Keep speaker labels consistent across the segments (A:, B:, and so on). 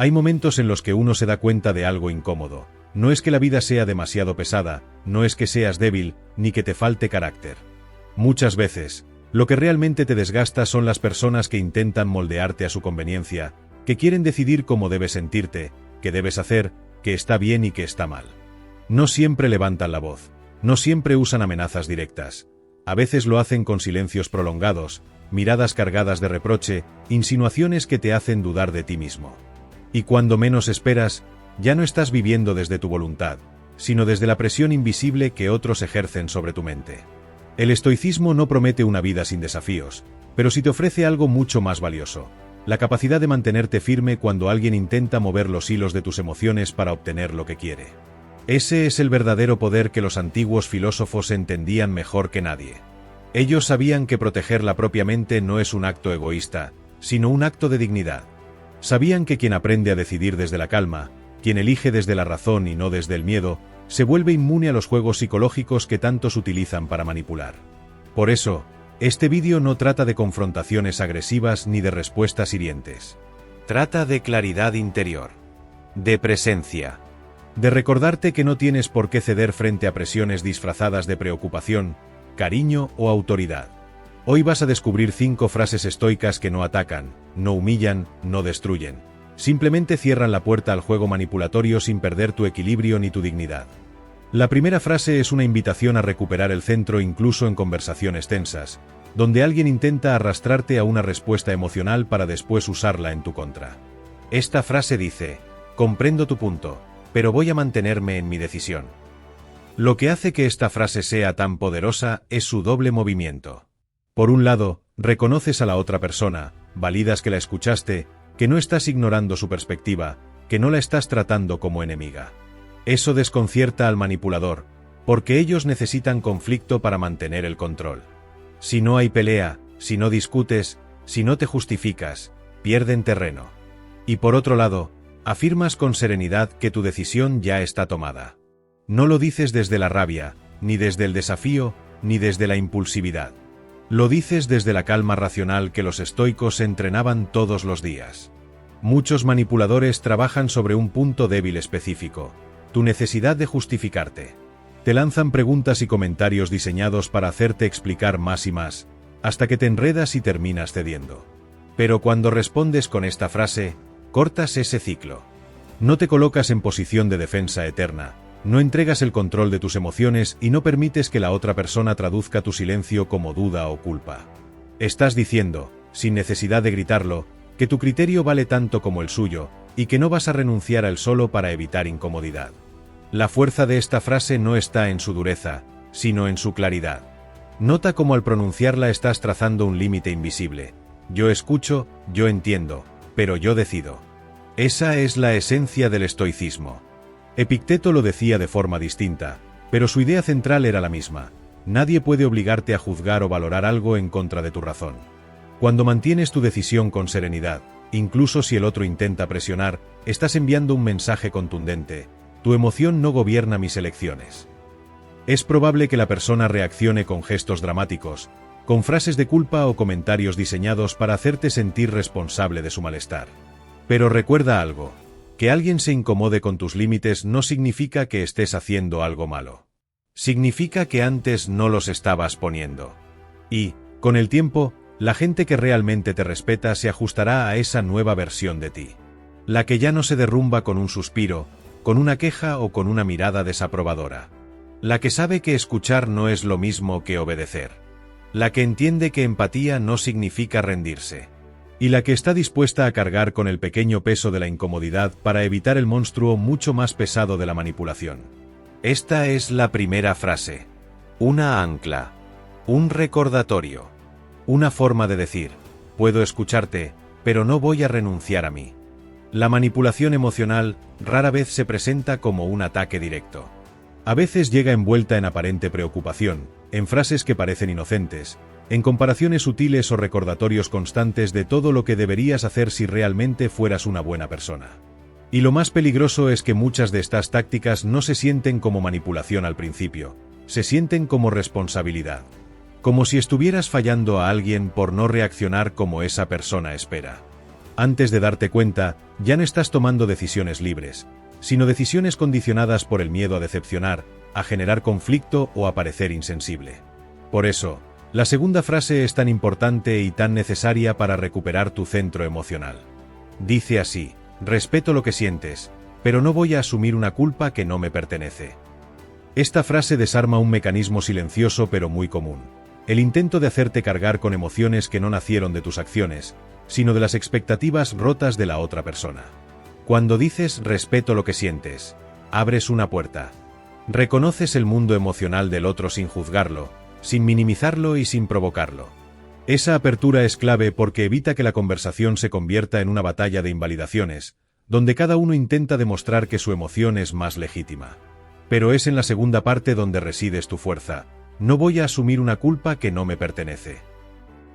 A: Hay momentos en los que uno se da cuenta de algo incómodo. No es que la vida sea demasiado pesada, no es que seas débil, ni que te falte carácter. Muchas veces, lo que realmente te desgasta son las personas que intentan moldearte a su conveniencia, que quieren decidir cómo debes sentirte, qué debes hacer, qué está bien y qué está mal. No siempre levantan la voz, no siempre usan amenazas directas. A veces lo hacen con silencios prolongados, miradas cargadas de reproche, insinuaciones que te hacen dudar de ti mismo. Y cuando menos esperas, ya no estás viviendo desde tu voluntad, sino desde la presión invisible que otros ejercen sobre tu mente. El estoicismo no promete una vida sin desafíos, pero sí te ofrece algo mucho más valioso: la capacidad de mantenerte firme cuando alguien intenta mover los hilos de tus emociones para obtener lo que quiere. Ese es el verdadero poder que los antiguos filósofos entendían mejor que nadie. Ellos sabían que proteger la propia mente no es un acto egoísta, sino un acto de dignidad. Sabían que quien aprende a decidir desde la calma, quien elige desde la razón y no desde el miedo, se vuelve inmune a los juegos psicológicos que tantos utilizan para manipular. Por eso, este vídeo no trata de confrontaciones agresivas ni de respuestas hirientes. Trata de claridad interior, de presencia, de recordarte que no tienes por qué ceder frente a presiones disfrazadas de preocupación, cariño o autoridad. Hoy vas a descubrir 5 frases estoicas que no atacan, no humillan, no destruyen. Simplemente cierran la puerta al juego manipulatorio sin perder tu equilibrio ni tu dignidad. La primera frase es una invitación a recuperar el centro incluso en conversaciones tensas, donde alguien intenta arrastrarte a una respuesta emocional para después usarla en tu contra. Esta frase dice: comprendo tu punto, pero voy a mantenerme en mi decisión. Lo que hace que esta frase sea tan poderosa es su doble movimiento. Por un lado, reconoces a la otra persona, validas que la escuchaste, que no estás ignorando su perspectiva, que no la estás tratando como enemiga. Eso desconcierta al manipulador, porque ellos necesitan conflicto para mantener el control. Si no hay pelea, si no discutes, si no te justificas, pierden terreno. Y por otro lado, afirmas con serenidad que tu decisión ya está tomada. No lo dices desde la rabia, ni desde el desafío, ni desde la impulsividad. Lo dices desde la calma racional que los estoicos entrenaban todos los días. Muchos manipuladores trabajan sobre un punto débil específico: tu necesidad de justificarte. Te lanzan preguntas y comentarios diseñados para hacerte explicar más y más, hasta que te enredas y terminas cediendo. Pero cuando respondes con esta frase, cortas ese ciclo. No te colocas en posición de defensa eterna, no entregas el control de tus emociones y no permites que la otra persona traduzca tu silencio como duda o culpa. Estás diciendo, sin necesidad de gritarlo, que tu criterio vale tanto como el suyo, y que no vas a renunciar a él solo para evitar incomodidad. La fuerza de esta frase no está en su dureza, sino en su claridad. Nota cómo al pronunciarla estás trazando un límite invisible. Yo escucho, yo entiendo, pero yo decido. Esa es la esencia del estoicismo. Epicteto lo decía de forma distinta, pero su idea central era la misma: nadie puede obligarte a juzgar o valorar algo en contra de tu razón. Cuando mantienes tu decisión con serenidad, incluso si el otro intenta presionar, estás enviando un mensaje contundente: tu emoción no gobierna mis elecciones. Es probable que la persona reaccione con gestos dramáticos, con frases de culpa o comentarios diseñados para hacerte sentir responsable de su malestar. Pero recuerda algo: que alguien se incomode con tus límites no significa que estés haciendo algo malo. Significa que antes no los estabas poniendo. Y, con el tiempo, la gente que realmente te respeta se ajustará a esa nueva versión de ti. La que ya no se derrumba con un suspiro, con una queja o con una mirada desaprobadora. La que sabe que escuchar no es lo mismo que obedecer. La que entiende que empatía no significa rendirse. Y la que está dispuesta a cargar con el pequeño peso de la incomodidad para evitar el monstruo mucho más pesado de la manipulación. Esta es la primera frase. Una ancla. Un recordatorio. Una forma de decir: puedo escucharte, pero no voy a renunciar a mí. La manipulación emocional rara vez se presenta como un ataque directo. A veces llega envuelta en aparente preocupación, en frases que parecen inocentes, en comparaciones sutiles o recordatorios constantes de todo lo que deberías hacer si realmente fueras una buena persona. Y lo más peligroso es que muchas de estas tácticas no se sienten como manipulación al principio, se sienten como responsabilidad. Como si estuvieras fallando a alguien por no reaccionar como esa persona espera. Antes de darte cuenta, ya no estás tomando decisiones libres, sino decisiones condicionadas por el miedo a decepcionar, a generar conflicto o a parecer insensible. Por eso, la segunda frase es tan importante y tan necesaria para recuperar tu centro emocional. Dice así: respeto lo que sientes, pero no voy a asumir una culpa que no me pertenece. Esta frase desarma un mecanismo silencioso pero muy común: el intento de hacerte cargar con emociones que no nacieron de tus acciones, sino de las expectativas rotas de la otra persona. Cuando dices respeto lo que sientes, abres una puerta. Reconoces el mundo emocional del otro sin juzgarlo, sin minimizarlo y sin provocarlo. Esa apertura es clave porque evita que la conversación se convierta en una batalla de invalidaciones, donde cada uno intenta demostrar que su emoción es más legítima. Pero es en la segunda parte donde resides tu fuerza: no voy a asumir una culpa que no me pertenece.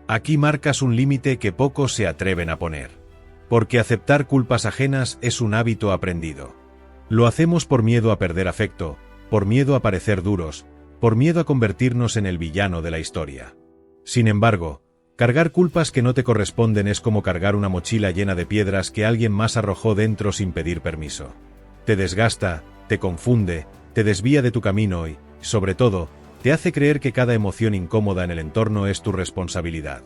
A: Aquí marcas un límite que pocos se atreven a poner. Porque aceptar culpas ajenas es un hábito aprendido. Lo hacemos por miedo a perder afecto, por miedo a parecer duros, por miedo a convertirnos en el villano de la historia. Sin embargo, cargar culpas que no te corresponden es como cargar una mochila llena de piedras que alguien más arrojó dentro sin pedir permiso. Te desgasta, te confunde, te desvía de tu camino y, sobre todo, te hace creer que cada emoción incómoda en el entorno es tu responsabilidad.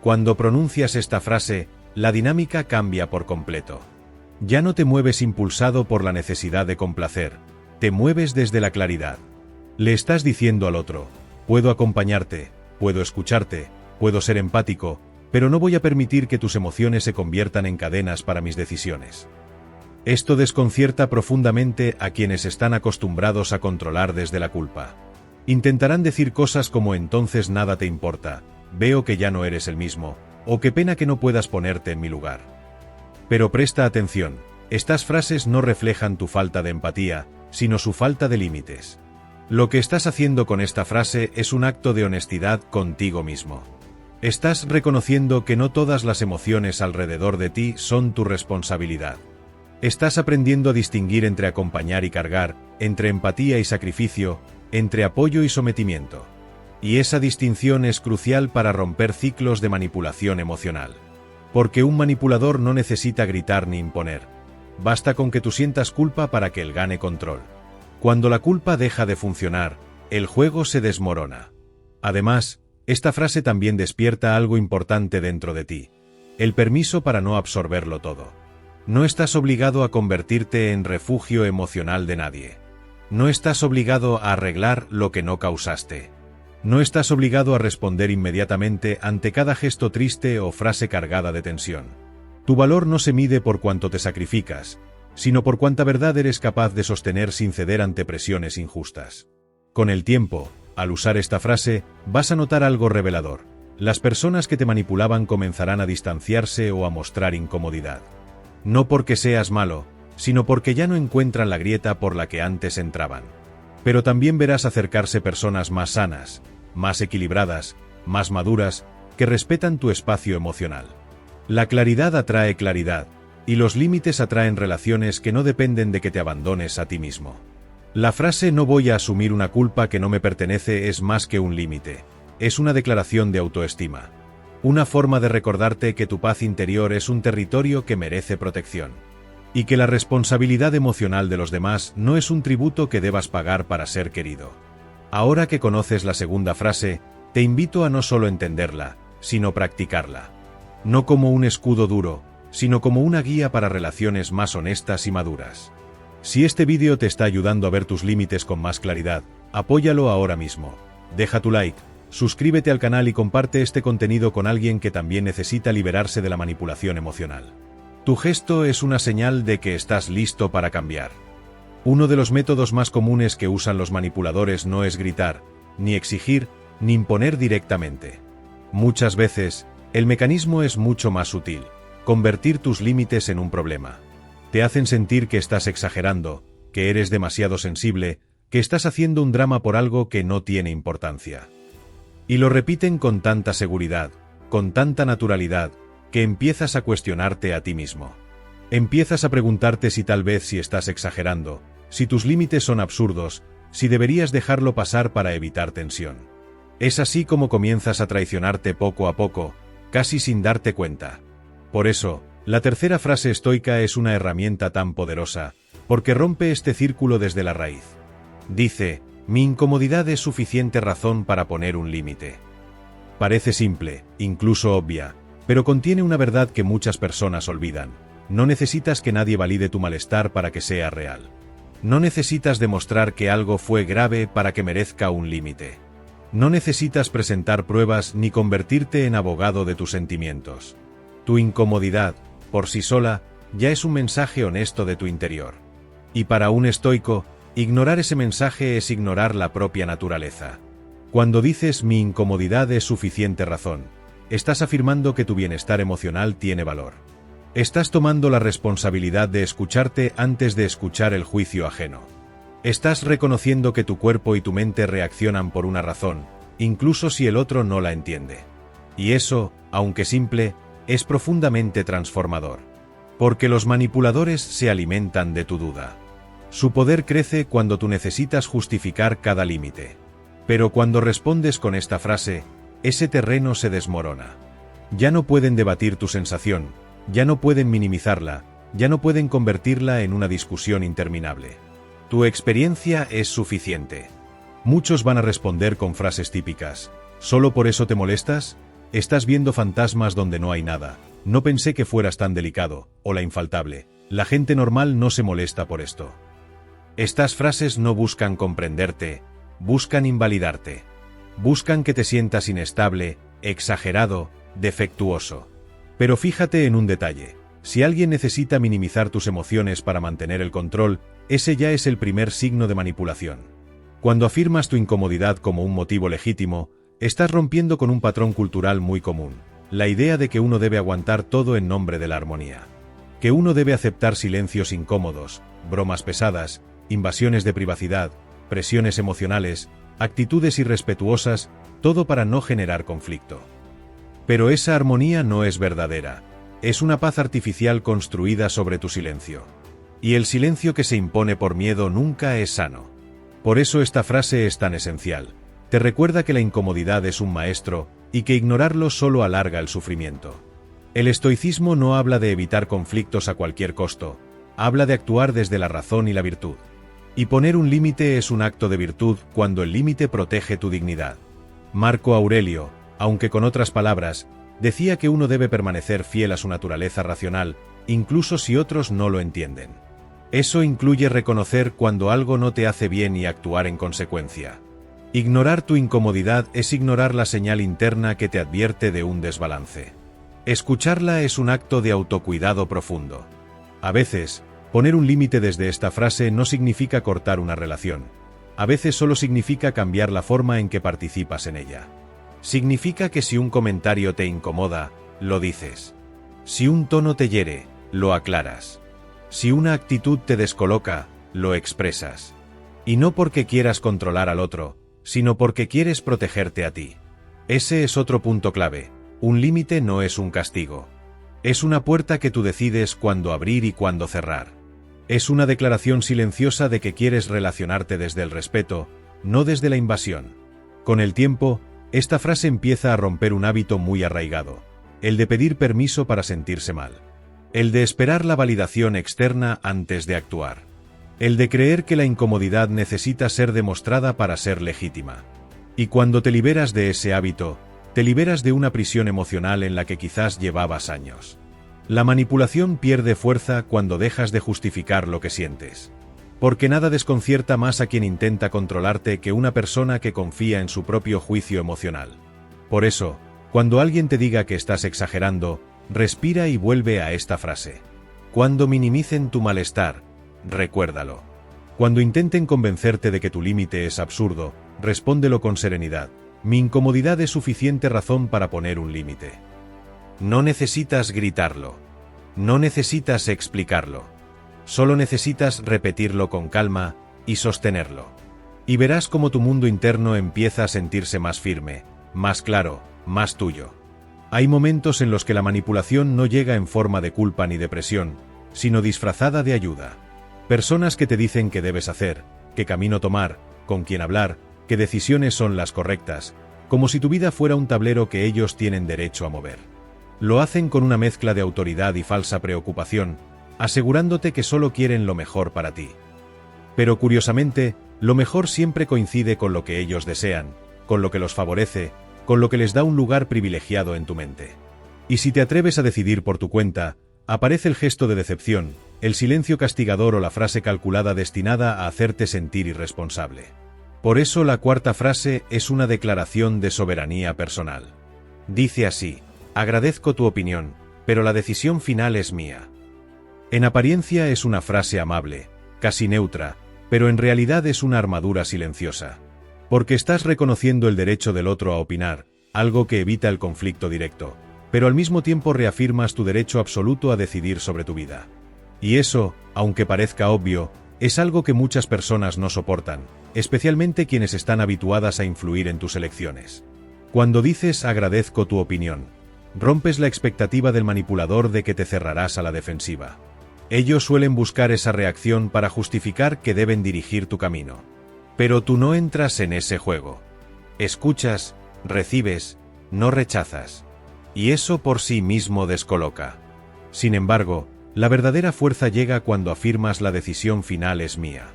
A: Cuando pronuncias esta frase, la dinámica cambia por completo. Ya no te mueves impulsado por la necesidad de complacer, te mueves desde la claridad. Le estás diciendo al otro: puedo acompañarte, puedo escucharte, puedo ser empático, pero no voy a permitir que tus emociones se conviertan en cadenas para mis decisiones. Esto desconcierta profundamente a quienes están acostumbrados a controlar desde la culpa. Intentarán decir cosas como: entonces nada te importa, veo que ya no eres el mismo, o qué pena que no puedas ponerte en mi lugar. Pero presta atención, estas frases no reflejan tu falta de empatía, sino su falta de límites. Lo que estás haciendo con esta frase es un acto de honestidad contigo mismo. Estás reconociendo que no todas las emociones alrededor de ti son tu responsabilidad. Estás aprendiendo a distinguir entre acompañar y cargar, entre empatía y sacrificio, entre apoyo y sometimiento. Y esa distinción es crucial para romper ciclos de manipulación emocional. Porque un manipulador no necesita gritar ni imponer. Basta con que tú sientas culpa para que él gane control. Cuando la culpa deja de funcionar, el juego se desmorona. Además, esta frase también despierta algo importante dentro de ti: el permiso para no absorberlo todo. No estás obligado a convertirte en refugio emocional de nadie. No estás obligado a arreglar lo que no causaste. No estás obligado a responder inmediatamente ante cada gesto triste o frase cargada de tensión. Tu valor no se mide por cuánto te sacrificas, sino por cuánta verdad eres capaz de sostener sin ceder ante presiones injustas. Con el tiempo, al usar esta frase, vas a notar algo revelador: las personas que te manipulaban comenzarán a distanciarse o a mostrar incomodidad. No porque seas malo, sino porque ya no encuentran la grieta por la que antes entraban. Pero también verás acercarse personas más sanas, más equilibradas, más maduras, que respetan tu espacio emocional. La claridad atrae claridad, y los límites atraen relaciones que no dependen de que te abandones a ti mismo. La frase "no voy a asumir una culpa que no me pertenece" es más que un límite, es una declaración de autoestima. Una forma de recordarte que tu paz interior es un territorio que merece protección. Y que la responsabilidad emocional de los demás no es un tributo que debas pagar para ser querido. Ahora que conoces la segunda frase, te invito a no solo entenderla, sino practicarla. No como un escudo duro, sino como una guía para relaciones más honestas y maduras. Si este vídeo te está ayudando a ver tus límites con más claridad, apóyalo ahora mismo. Deja tu like, suscríbete al canal y comparte este contenido con alguien que también necesita liberarse de la manipulación emocional. Tu gesto es una señal de que estás listo para cambiar. Uno de los métodos más comunes que usan los manipuladores no es gritar, ni exigir, ni imponer directamente. Muchas veces, el mecanismo es mucho más sutil: convertir tus límites en un problema. Te hacen sentir que estás exagerando, que eres demasiado sensible, que estás haciendo un drama por algo que no tiene importancia. Y lo repiten con tanta seguridad, con tanta naturalidad, que empiezas a cuestionarte a ti mismo. Empiezas a preguntarte si tal vez si estás exagerando, si tus límites son absurdos, si deberías dejarlo pasar para evitar tensión. Es así como comienzas a traicionarte poco a poco, casi sin darte cuenta. Por eso, La tercera frase estoica es una herramienta tan poderosa, porque rompe este círculo desde la raíz. Dice, mi incomodidad es suficiente razón para poner un límite. Parece simple, incluso obvia, pero contiene una verdad que muchas personas olvidan. No necesitas que nadie valide tu malestar para que sea real. No necesitas demostrar que algo fue grave para que merezca un límite. No necesitas presentar pruebas ni convertirte en abogado de tus sentimientos. Tu incomodidad, por sí sola, ya es un mensaje honesto de tu interior. Y para un estoico, ignorar ese mensaje es ignorar la propia naturaleza. Cuando dices mi incomodidad es suficiente razón, estás afirmando que tu bienestar emocional tiene valor. Estás tomando la responsabilidad de escucharte antes de escuchar el juicio ajeno. Estás reconociendo que tu cuerpo y tu mente reaccionan por una razón, incluso si el otro no la entiende. Y eso, aunque simple, es profundamente transformador. Porque los manipuladores se alimentan de tu duda. Su poder crece cuando tú necesitas justificar cada límite. Pero cuando respondes con esta frase, ese terreno se desmorona. Ya no pueden debatir tu sensación, ya no pueden minimizarla, ya no pueden convertirla en una discusión interminable. Tu experiencia es suficiente. Muchos van a responder con frases típicas. ¿Solo por eso te molestas? Estás viendo fantasmas donde no hay nada. No pensé que fueras tan delicado, o la infaltable. La gente normal no se molesta por esto. Estas frases no buscan comprenderte, buscan invalidarte. Buscan que te sientas inestable, exagerado, defectuoso. Pero fíjate en un detalle. Si alguien necesita minimizar tus emociones para mantener el control, ese ya es el primer signo de manipulación. Cuando afirmas tu incomodidad como un motivo legítimo, estás rompiendo con un patrón cultural muy común. La idea de que uno debe aguantar todo en nombre de la armonía. Que uno debe aceptar silencios incómodos, bromas pesadas, invasiones de privacidad, presiones emocionales, actitudes irrespetuosas, todo para no generar conflicto. Pero esa armonía no es verdadera. Es una paz artificial construida sobre tu silencio. Y el silencio que se impone por miedo nunca es sano. Por eso esta frase es tan esencial. Te recuerda que la incomodidad es un maestro, y que ignorarlo solo alarga el sufrimiento. El estoicismo no habla de evitar conflictos a cualquier costo, habla de actuar desde la razón y la virtud. Y poner un límite es un acto de virtud cuando el límite protege tu dignidad. Marco Aurelio, aunque con otras palabras, decía que uno debe permanecer fiel a su naturaleza racional, incluso si otros no lo entienden. Eso incluye reconocer cuando algo no te hace bien y actuar en consecuencia. Ignorar tu incomodidad es ignorar la señal interna que te advierte de un desbalance. Escucharla es un acto de autocuidado profundo. A veces, poner un límite desde esta frase no significa cortar una relación. A veces solo significa cambiar la forma en que participas en ella. Significa que si un comentario te incomoda, lo dices. Si un tono te hiere, lo aclaras. Si una actitud te descoloca, lo expresas. Y no porque quieras controlar al otro, sino porque quieres protegerte a ti. Ese es otro punto clave. Un límite no es un castigo. Es una puerta que tú decides cuándo abrir y cuándo cerrar. Es una declaración silenciosa de que quieres relacionarte desde el respeto, no desde la invasión. Con el tiempo, esta frase empieza a romper un hábito muy arraigado, el de pedir permiso para sentirse mal. El de esperar la validación externa antes de actuar. El de creer que la incomodidad necesita ser demostrada para ser legítima. Y cuando te liberas de ese hábito, te liberas de una prisión emocional en la que quizás llevabas años. La manipulación pierde fuerza cuando dejas de justificar lo que sientes. Porque nada desconcierta más a quien intenta controlarte que una persona que confía en su propio juicio emocional. Por eso, cuando alguien te diga que estás exagerando, respira y vuelve a esta frase. Cuando minimicen tu malestar, recuérdalo. Cuando intenten convencerte de que tu límite es absurdo, respóndelo con serenidad. Mi incomodidad es suficiente razón para poner un límite. No necesitas gritarlo. No necesitas explicarlo. Solo necesitas repetirlo con calma y sostenerlo. Y verás cómo tu mundo interno empieza a sentirse más firme, más claro, más tuyo. Hay momentos en los que la manipulación no llega en forma de culpa ni depresión, sino disfrazada de ayuda. Personas que te dicen qué debes hacer, qué camino tomar, con quién hablar, qué decisiones son las correctas, como si tu vida fuera un tablero que ellos tienen derecho a mover. lo hacen con una mezcla de autoridad y falsa preocupación, asegurándote que solo quieren lo mejor para ti. Pero curiosamente, lo mejor siempre coincide con lo que ellos desean, con lo que los favorece, con lo que les da un lugar privilegiado en tu mente. Y si te atreves a decidir por tu cuenta, aparece el gesto de decepción, el silencio castigador o la frase calculada destinada a hacerte sentir irresponsable. Por eso la cuarta frase es una declaración de soberanía personal. Dice así: agradezco tu opinión, pero la decisión final es mía. En apariencia es una frase amable, casi neutra, pero en realidad es una armadura silenciosa. Porque estás reconociendo el derecho del otro a opinar, algo que evita el conflicto directo, pero al mismo tiempo reafirmas tu derecho absoluto a decidir sobre tu vida. Y eso, aunque parezca obvio, es algo que muchas personas no soportan, especialmente quienes están habituadas a influir en tus elecciones. Cuando dices agradezco tu opinión, rompes la expectativa del manipulador de que te cerrarás a la defensiva. Ellos suelen buscar esa reacción para justificar que deben dirigir tu camino. Pero tú no entras en ese juego. Escuchas, recibes, no rechazas. Y eso por sí mismo descoloca. Sin embargo, la verdadera fuerza llega cuando afirmas la decisión final es mía.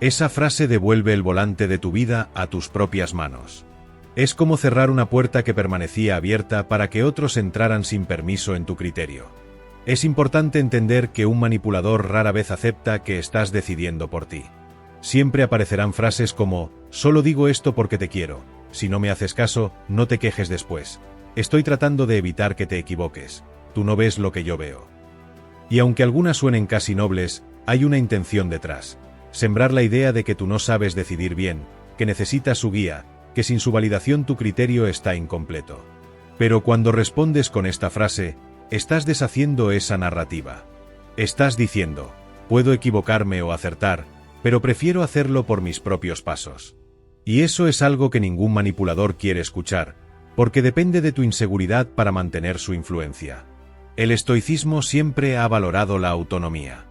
A: Esa frase devuelve el volante de tu vida a tus propias manos. Es como cerrar una puerta que permanecía abierta para que otros entraran sin permiso en tu criterio. Es importante entender que un manipulador rara vez acepta que estás decidiendo por ti. Siempre aparecerán frases como, solo digo esto porque te quiero, si no me haces caso, no te quejes después. Estoy tratando de evitar que te equivoques, tú no ves lo que yo veo. Y aunque algunas suenen casi nobles, hay una intención detrás. Sembrar la idea de que tú no sabes decidir bien, que necesitas su guía, que sin su validación tu criterio está incompleto. Pero cuando respondes con esta frase, estás deshaciendo esa narrativa. Estás diciendo, puedo equivocarme o acertar, pero prefiero hacerlo por mis propios pasos. Y eso es algo que ningún manipulador quiere escuchar, porque depende de tu inseguridad para mantener su influencia. El estoicismo siempre ha valorado la autonomía.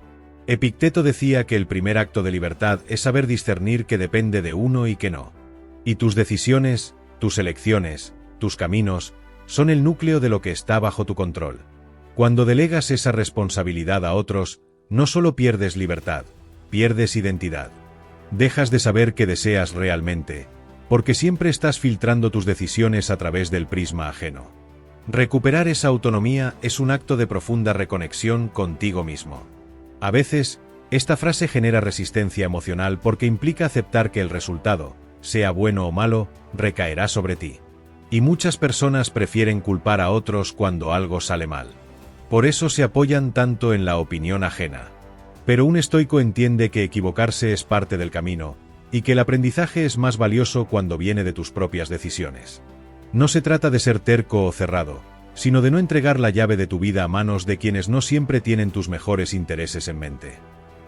A: Epicteto decía que el primer acto de libertad es saber discernir que depende de uno y que no. Y tus decisiones, tus elecciones, tus caminos, son el núcleo de lo que está bajo tu control. Cuando delegas esa responsabilidad a otros, no solo pierdes libertad, pierdes identidad. Dejas de saber qué deseas realmente, porque siempre estás filtrando tus decisiones a través del prisma ajeno. Recuperar esa autonomía es un acto de profunda reconexión contigo mismo. A veces, esta frase genera resistencia emocional porque implica aceptar que el resultado, sea bueno o malo, recaerá sobre ti. Y muchas personas prefieren culpar a otros cuando algo sale mal. Por eso se apoyan tanto en la opinión ajena. Pero un estoico entiende que equivocarse es parte del camino, y que el aprendizaje es más valioso cuando viene de tus propias decisiones. No se trata de ser terco o cerrado, sino de no entregar la llave de tu vida a manos de quienes no siempre tienen tus mejores intereses en mente.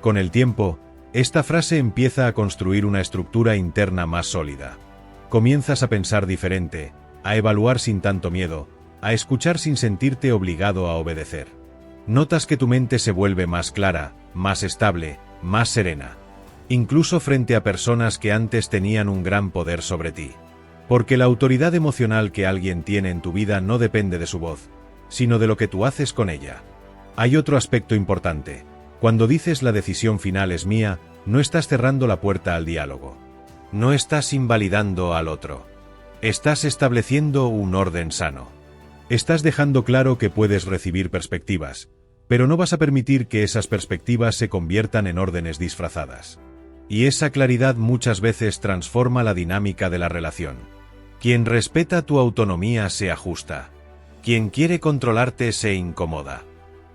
A: Con el tiempo, esta frase empieza a construir una estructura interna más sólida. Comienzas a pensar diferente, a evaluar sin tanto miedo, a escuchar sin sentirte obligado a obedecer. Notas que tu mente se vuelve más clara, más estable, más serena. Incluso frente a personas que antes tenían un gran poder sobre ti. Porque la autoridad emocional que alguien tiene en tu vida no depende de su voz, sino de lo que tú haces con ella. Hay otro aspecto importante. Cuando dices la decisión final es mía, no estás cerrando la puerta al diálogo. No estás invalidando al otro. Estás estableciendo un orden sano. Estás dejando claro que puedes recibir perspectivas, pero no vas a permitir que esas perspectivas se conviertan en órdenes disfrazadas. Y esa claridad muchas veces transforma la dinámica de la relación. Quien respeta tu autonomía se ajusta. Quien quiere controlarte se incomoda.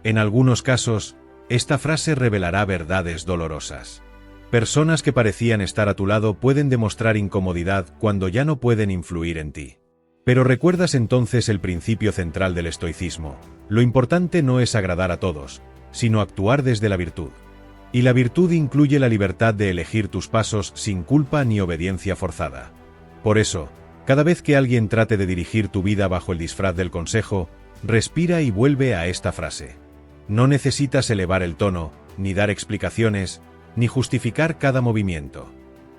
A: En algunos casos, esta frase revelará verdades dolorosas. Personas que parecían estar a tu lado pueden demostrar incomodidad cuando ya no pueden influir en ti. Pero recuerdas entonces el principio central del estoicismo. Lo importante no es agradar a todos, sino actuar desde la virtud. Y la virtud incluye la libertad de elegir tus pasos sin culpa ni obediencia forzada. Por eso, cada vez que alguien trate de dirigir tu vida bajo el disfraz del consejo, respira y vuelve a esta frase. No necesitas elevar el tono, ni dar explicaciones, ni justificar cada movimiento.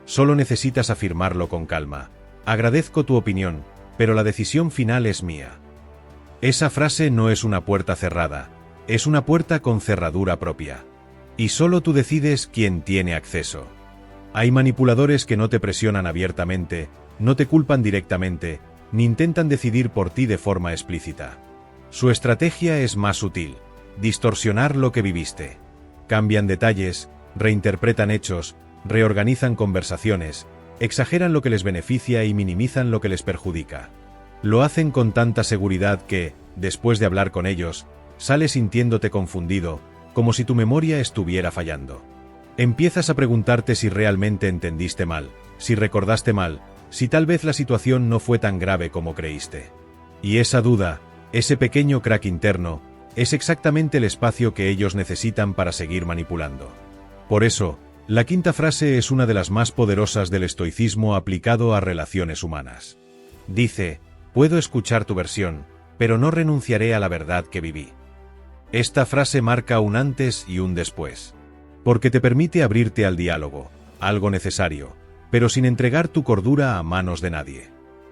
A: Solo necesitas afirmarlo con calma. Agradezco tu opinión, pero la decisión final es mía. Esa frase no es una puerta cerrada, es una puerta con cerradura propia. Y solo tú decides quién tiene acceso. Hay manipuladores que no te presionan abiertamente, no te culpan directamente, ni intentan decidir por ti de forma explícita. Su estrategia es más sutil: distorsionar lo que viviste. Cambian detalles, reinterpretan hechos, reorganizan conversaciones, exageran lo que les beneficia y minimizan lo que les perjudica. Lo hacen con tanta seguridad que, después de hablar con ellos, sales sintiéndote confundido, como si tu memoria estuviera fallando. Empiezas a preguntarte si realmente entendiste mal, si recordaste mal, si tal vez la situación no fue tan grave como creíste. Y esa duda, ese pequeño crack interno, es exactamente el espacio que ellos necesitan para seguir manipulando. Por eso, la quinta frase es una de las más poderosas del estoicismo aplicado a relaciones humanas. Dice: puedo escuchar tu versión, pero no renunciaré a la verdad que viví. Esta frase marca un antes y un después, porque te permite abrirte al diálogo, algo necesario, pero sin entregar tu cordura a manos de nadie.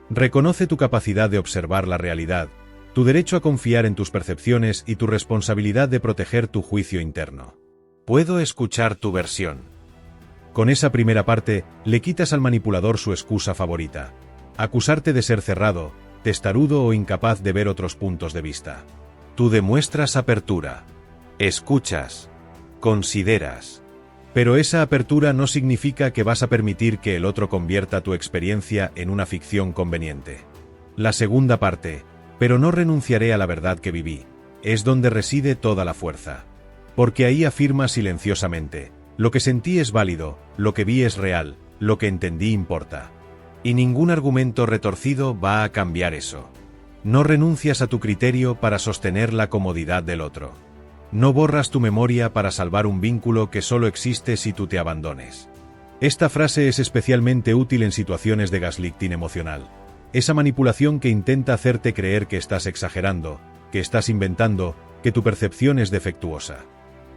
A: Reconoce tu capacidad de observar la realidad, tu derecho a confiar en tus percepciones y tu responsabilidad de proteger tu juicio interno. Puedo escuchar tu versión. Con esa primera parte, le quitas al manipulador su excusa favorita: acusarte de ser cerrado, testarudo o incapaz de ver otros puntos de vista. Tú demuestras apertura. Escuchas. Consideras. Pero esa apertura no significa que vas a permitir que el otro convierta tu experiencia en una ficción conveniente. La segunda parte: pero no renunciaré a la verdad que viví, es donde reside toda la fuerza. Porque ahí afirmas silenciosamente: lo que sentí es válido, lo que vi es real, lo que entendí importa. Y ningún argumento retorcido va a cambiar eso. No renuncias a tu criterio para sostener la comodidad del otro. No borras tu memoria para salvar un vínculo que solo existe si tú te abandones. Esta frase es especialmente útil en situaciones de gaslighting emocional. Esa manipulación que intenta hacerte creer que estás exagerando, que estás inventando, que tu percepción es defectuosa.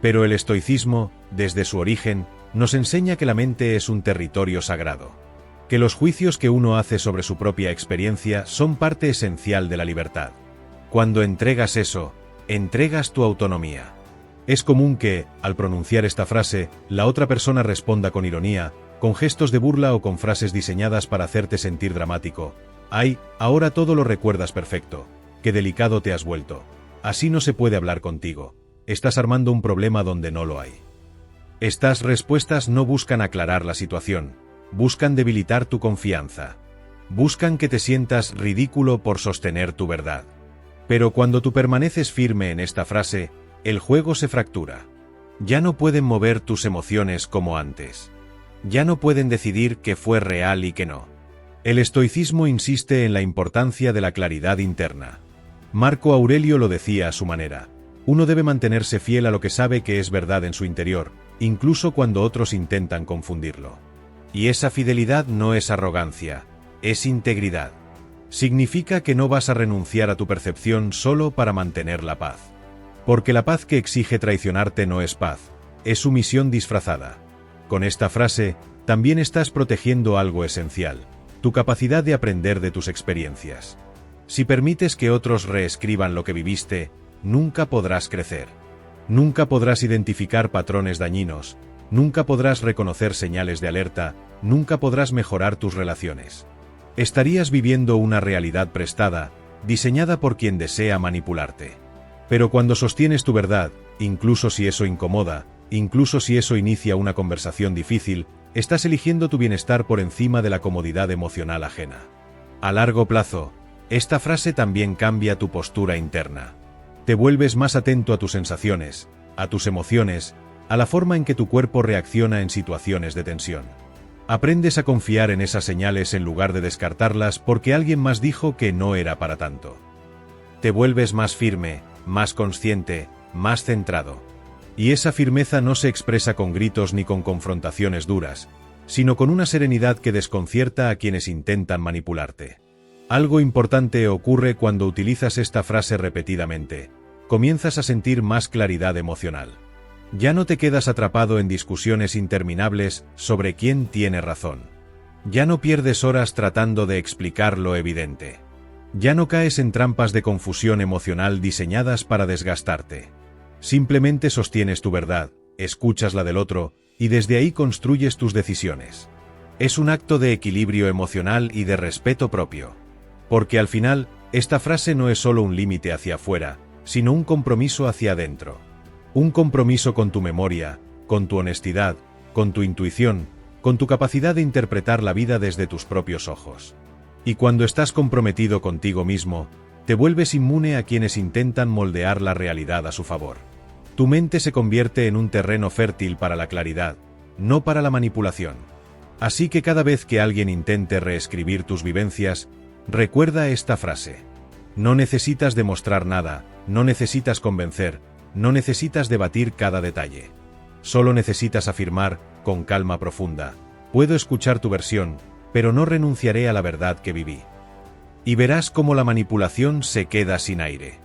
A: Pero el estoicismo, desde su origen, nos enseña que la mente es un territorio sagrado. Que los juicios que uno hace sobre su propia experiencia son parte esencial de la libertad. Cuando entregas eso, entregas tu autonomía. Es común que, al pronunciar esta frase, la otra persona responda con ironía, con gestos de burla o con frases diseñadas para hacerte sentir dramático. ¡Ay, ahora todo lo recuerdas perfecto! ¡Qué delicado te has vuelto! Así no se puede hablar contigo. Estás armando un problema donde no lo hay. Estas respuestas no buscan aclarar la situación, buscan debilitar tu confianza. Buscan que te sientas ridículo por sostener tu verdad. Pero cuando tú permaneces firme en esta frase, el juego se fractura. Ya no pueden mover tus emociones como antes. Ya no pueden decidir qué fue real y qué no. El estoicismo insiste en la importancia de la claridad interna. Marco Aurelio lo decía a su manera: uno debe mantenerse fiel a lo que sabe que es verdad en su interior, incluso cuando otros intentan confundirlo. Y esa fidelidad no es arrogancia, es integridad. Significa que no vas a renunciar a tu percepción solo para mantener la paz. Porque la paz que exige traicionarte no es paz, es sumisión disfrazada. Con esta frase, también estás protegiendo algo esencial: tu capacidad de aprender de tus experiencias. Si permites que otros reescriban lo que viviste, nunca podrás crecer. Nunca podrás identificar patrones dañinos, nunca podrás reconocer señales de alerta, nunca podrás mejorar tus relaciones. Estarías viviendo una realidad prestada, diseñada por quien desea manipularte. Pero cuando sostienes tu verdad, incluso si eso incomoda, incluso si eso inicia una conversación difícil, estás eligiendo tu bienestar por encima de la comodidad emocional ajena. A largo plazo, esta frase también cambia tu postura interna. Te vuelves más atento a tus sensaciones, a tus emociones, a la forma en que tu cuerpo reacciona en situaciones de tensión. Aprendes a confiar en esas señales en lugar de descartarlas porque alguien más dijo que no era para tanto. Te vuelves más firme, más consciente, más centrado. Y esa firmeza no se expresa con gritos ni con confrontaciones duras, sino con una serenidad que desconcierta a quienes intentan manipularte. Algo importante ocurre cuando utilizas esta frase repetidamente. Comienzas a sentir más claridad emocional. Ya no te quedas atrapado en discusiones interminables sobre quién tiene razón. Ya no pierdes horas tratando de explicar lo evidente. Ya no caes en trampas de confusión emocional diseñadas para desgastarte. Simplemente sostienes tu verdad, escuchas la del otro, y desde ahí construyes tus decisiones. Es un acto de equilibrio emocional y de respeto propio. Porque al final, esta frase no es solo un límite hacia afuera, sino un compromiso hacia adentro. Un compromiso con tu memoria, con tu honestidad, con tu intuición, con tu capacidad de interpretar la vida desde tus propios ojos. Y cuando estás comprometido contigo mismo, te vuelves inmune a quienes intentan moldear la realidad a su favor. Tu mente se convierte en un terreno fértil para la claridad, no para la manipulación. Así que cada vez que alguien intente reescribir tus vivencias, recuerda esta frase. No necesitas demostrar nada, no necesitas convencer, no necesitas debatir cada detalle. Solo necesitas afirmar, con calma profunda, puedo escuchar tu versión, pero no renunciaré a la verdad que viví. Y verás cómo la manipulación se queda sin aire.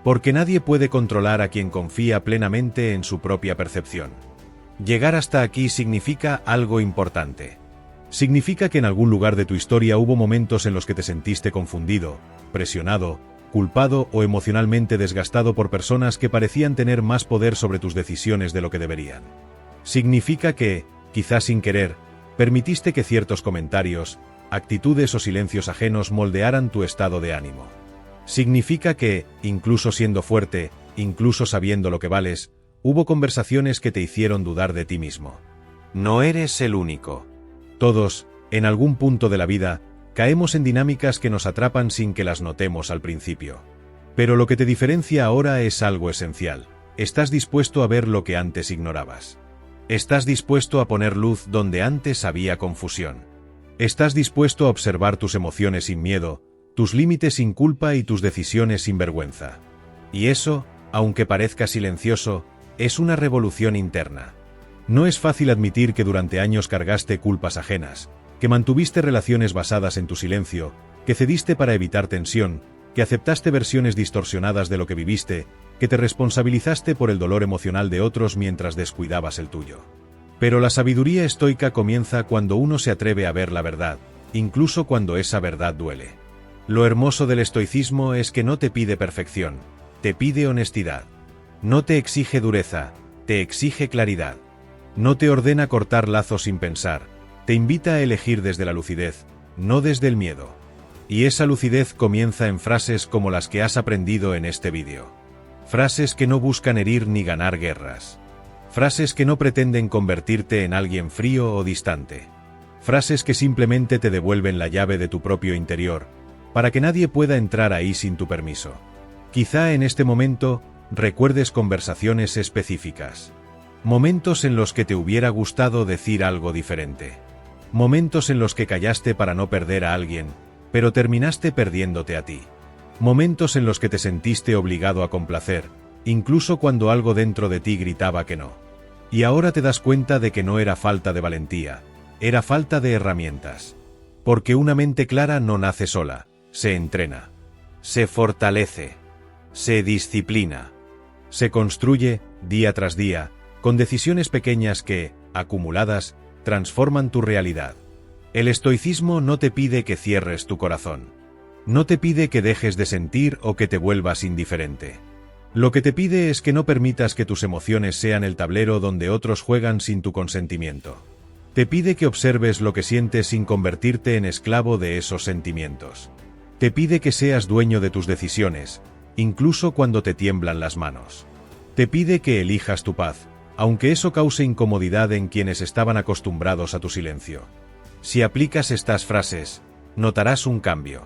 A: Porque nadie puede controlar a quien confía plenamente en su propia percepción. Llegar hasta aquí significa algo importante. Significa que en algún lugar de tu historia hubo momentos en los que te sentiste confundido, presionado, culpado o emocionalmente desgastado por personas que parecían tener más poder sobre tus decisiones de lo que deberían. Significa que, quizás sin querer, permitiste que ciertos comentarios, actitudes o silencios ajenos moldearan tu estado de ánimo. Significa que, incluso siendo fuerte, incluso sabiendo lo que vales, hubo conversaciones que te hicieron dudar de ti mismo. No eres el único. Todos, en algún punto de la vida, caemos en dinámicas que nos atrapan sin que las notemos al principio. Pero lo que te diferencia ahora es algo esencial. Estás dispuesto a ver lo que antes ignorabas. Estás dispuesto a poner luz donde antes había confusión. Estás dispuesto a observar tus emociones sin miedo, tus límites sin culpa y tus decisiones sin vergüenza. Y eso, aunque parezca silencioso, es una revolución interna. No es fácil admitir que durante años cargaste culpas ajenas, que mantuviste relaciones basadas en tu silencio, que cediste para evitar tensión, que aceptaste versiones distorsionadas de lo que viviste, que te responsabilizaste por el dolor emocional de otros mientras descuidabas el tuyo. Pero la sabiduría estoica comienza cuando uno se atreve a ver la verdad, incluso cuando esa verdad duele. Lo hermoso del estoicismo es que no te pide perfección, te pide honestidad. No te exige dureza, te exige claridad. No te ordena cortar lazos sin pensar, te invita a elegir desde la lucidez, no desde el miedo. Y esa lucidez comienza en frases como las que has aprendido en este vídeo. Frases que no buscan herir ni ganar guerras. Frases que no pretenden convertirte en alguien frío o distante. Frases que simplemente te devuelven la llave de tu propio interior, para que nadie pueda entrar ahí sin tu permiso. Quizá en este momento recuerdes conversaciones específicas. Momentos en los que te hubiera gustado decir algo diferente. Momentos en los que callaste para no perder a alguien, pero terminaste perdiéndote a ti. Momentos en los que te sentiste obligado a complacer, incluso cuando algo dentro de ti gritaba que no. Y ahora te das cuenta de que no era falta de valentía, era falta de herramientas. Porque una mente clara no nace sola, se entrena, se fortalece, se disciplina, se construye, día tras día, con decisiones pequeñas que, acumuladas, transforman tu realidad. El estoicismo no te pide que cierres tu corazón. No te pide que dejes de sentir o que te vuelvas indiferente. Lo que te pide es que no permitas que tus emociones sean el tablero donde otros juegan sin tu consentimiento. Te pide que observes lo que sientes sin convertirte en esclavo de esos sentimientos. Te pide que seas dueño de tus decisiones, incluso cuando te tiemblan las manos. Te pide que elijas tu paz, aunque eso cause incomodidad en quienes estaban acostumbrados a tu silencio. Si aplicas estas frases, notarás un cambio.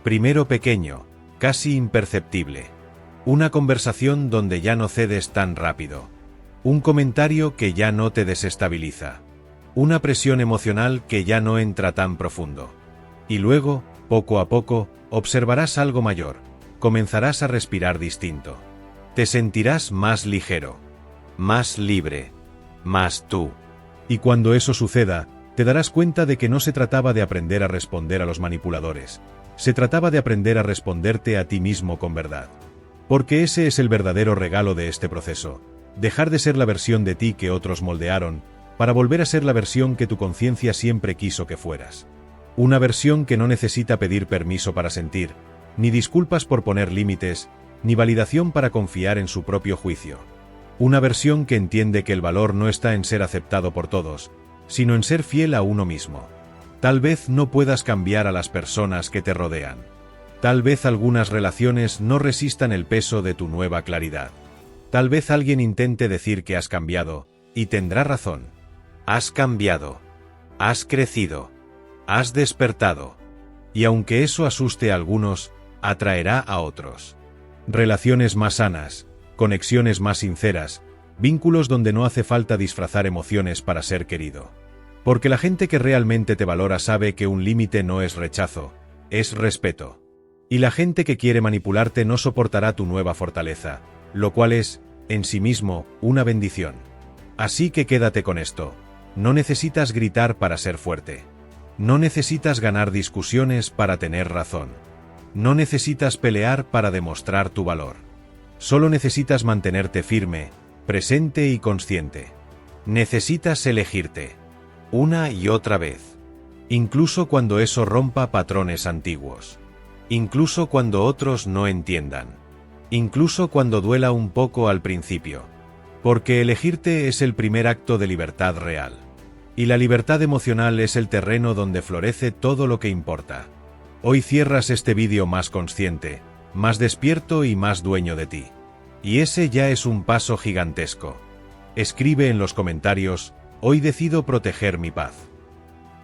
A: Primero pequeño, casi imperceptible. Una conversación donde ya no cedes tan rápido. Un comentario que ya no te desestabiliza. Una presión emocional que ya no entra tan profundo. Y luego, poco a poco, observarás algo mayor. Comenzarás a respirar distinto. Te sentirás más ligero, más libre, más tú. Y cuando eso suceda, te darás cuenta de que no se trataba de aprender a responder a los manipuladores. Se trataba de aprender a responderte a ti mismo con verdad. Porque ese es el verdadero regalo de este proceso. Dejar de ser la versión de ti que otros moldearon, para volver a ser la versión que tu conciencia siempre quiso que fueras. Una versión que no necesita pedir permiso para sentir, ni disculpas por poner límites, ni validación para confiar en su propio juicio. Una versión que entiende que el valor no está en ser aceptado por todos, sino en ser fiel a uno mismo. Tal vez no puedas cambiar a las personas que te rodean. Tal vez algunas relaciones no resistan el peso de tu nueva claridad. Tal vez alguien intente decir que has cambiado, y tendrá razón. Has cambiado. Has crecido. Has despertado. Y aunque eso asuste a algunos, atraerá a otros. Relaciones más sanas, conexiones más sinceras, vínculos donde no hace falta disfrazar emociones para ser querido. Porque la gente que realmente te valora sabe que un límite no es rechazo, es respeto. Y la gente que quiere manipularte no soportará tu nueva fortaleza, lo cual es, en sí mismo, una bendición. Así que quédate con esto. No necesitas gritar para ser fuerte. No necesitas ganar discusiones para tener razón. No necesitas pelear para demostrar tu valor. Solo necesitas mantenerte firme, presente y consciente. Necesitas elegirte. Una y otra vez. Incluso cuando eso rompa patrones antiguos. Incluso cuando otros no entiendan. Incluso cuando duela un poco al principio. Porque elegirte es el primer acto de libertad real. Y la libertad emocional es el terreno donde florece todo lo que importa. Hoy cierras este vídeo más consciente, más despierto y más dueño de ti. Y ese ya es un paso gigantesco. Escribe en los comentarios: hoy decido proteger mi paz.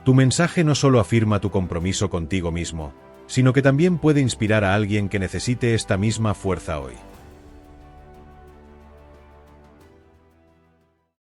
A: Tu mensaje no solo afirma tu compromiso contigo mismo, sino que también puede inspirar a alguien que necesite esta misma fuerza hoy.